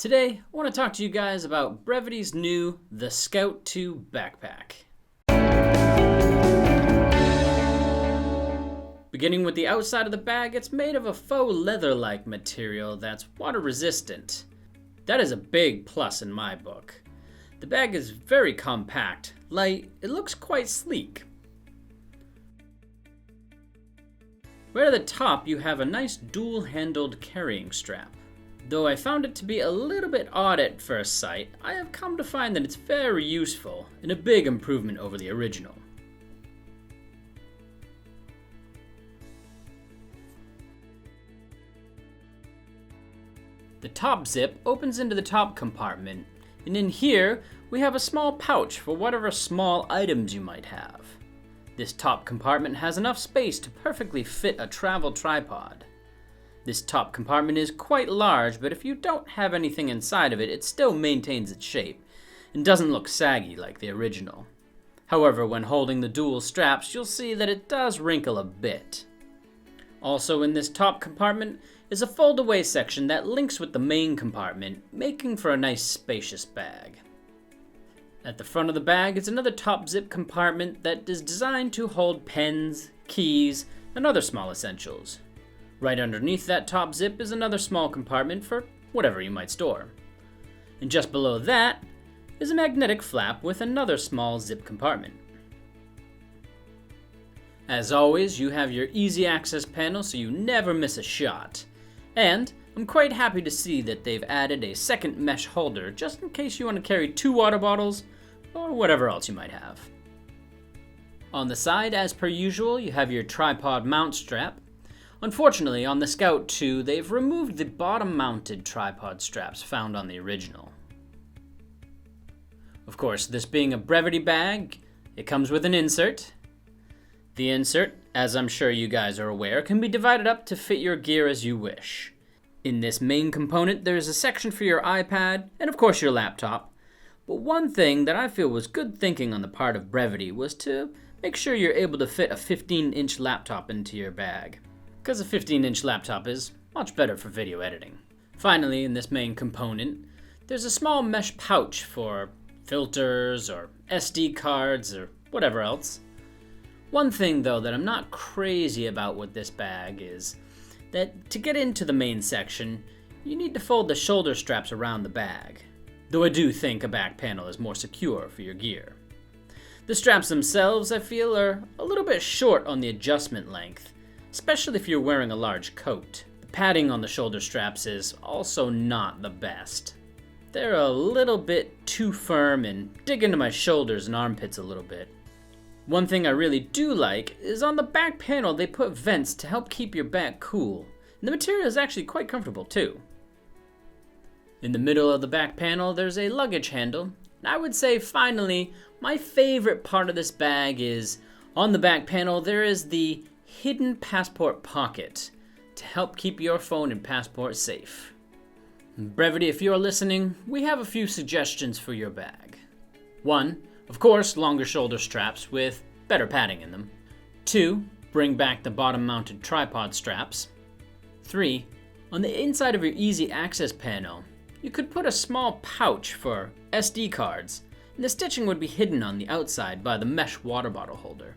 Today, I want to talk to you guys about Brevité's new The Scout 2 backpack. Beginning with the outside of the bag, it's made of a faux leather-like material that's water resistant. That is a big plus in my book. The bag is very compact, light, it looks quite sleek. Right at the top, you have a nice dual-handled carrying strap. Though I found it to be a little bit odd at first sight, I have come to find that it's very useful and a big improvement over the original. The top zip opens into the top compartment, and in here we have a small pouch for whatever small items you might have. This top compartment has enough space to perfectly fit a travel tripod. This top compartment is quite large, but if you don't have anything inside of it, it still maintains its shape and doesn't look saggy like the original. However, when holding the dual straps, you'll see that it does wrinkle a bit. Also in this top compartment is a fold-away section that links with the main compartment, making for a nice spacious bag. At the front of the bag is another top zip compartment that is designed to hold pens, keys, and other small essentials. Right underneath that top zip is another small compartment for whatever you might store. And just below that is a magnetic flap with another small zip compartment. As always, you have your easy access panel so you never miss a shot. And I'm quite happy to see that they've added a second mesh holder just in case you want to carry 2 water bottles or whatever else you might have. On the side, as per usual, you have your tripod mount strap. Unfortunately, on the Scout 2, they've removed the bottom-mounted tripod straps found on the original. Of course, this being a Brevitē bag, it comes with an insert. The insert, as I'm sure you guys are aware, can be divided up to fit your gear as you wish. In this main component, there is a section for your iPad, and of course your laptop. But one thing that I feel was good thinking on the part of Brevitē was to make sure you're able to fit a 15-inch laptop into your bag, because a 15-inch laptop is much better for video editing. Finally, in this main component, there's a small mesh pouch for filters or SD cards or whatever else. One thing though that I'm not crazy about with this bag is that to get into the main section, you need to fold the shoulder straps around the bag, though I do think a back panel is more secure for your gear. The straps themselves, I feel, are a little bit short on the adjustment length, especially if you're wearing a large coat. The padding on the shoulder straps is also not the best. They're a little bit too firm and dig into my shoulders and armpits a little bit. One thing I really do like is on the back panel they put vents to help keep your back cool, and the material is actually quite comfortable too. In the middle of the back panel there's a luggage handle, and I would say finally my favorite part of this bag is on the back panel there is the hidden passport pocket to help keep your phone and passport safe. Brevitē, if you're listening, we have a few suggestions for your bag. 1. Of course, longer shoulder straps with better padding in them. 2. Bring back the bottom-mounted tripod straps. 3. On the inside of your easy access panel, you could put a small pouch for SD cards, and the stitching would be hidden on the outside by the mesh water bottle holder.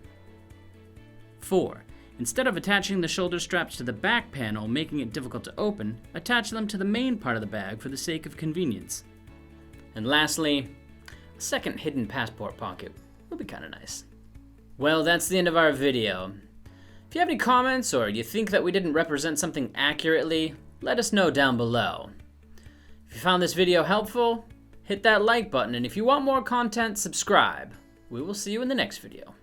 4. Instead of attaching the shoulder straps to the back panel, making it difficult to open, attach them to the main part of the bag for the sake of convenience. And lastly, a second hidden passport pocket would be kind of nice. Well, that's the end of our video. If you have any comments or you think that we didn't represent something accurately, let us know down below. If you found this video helpful, hit that like button, and if you want more content, subscribe. We will see you in the next video.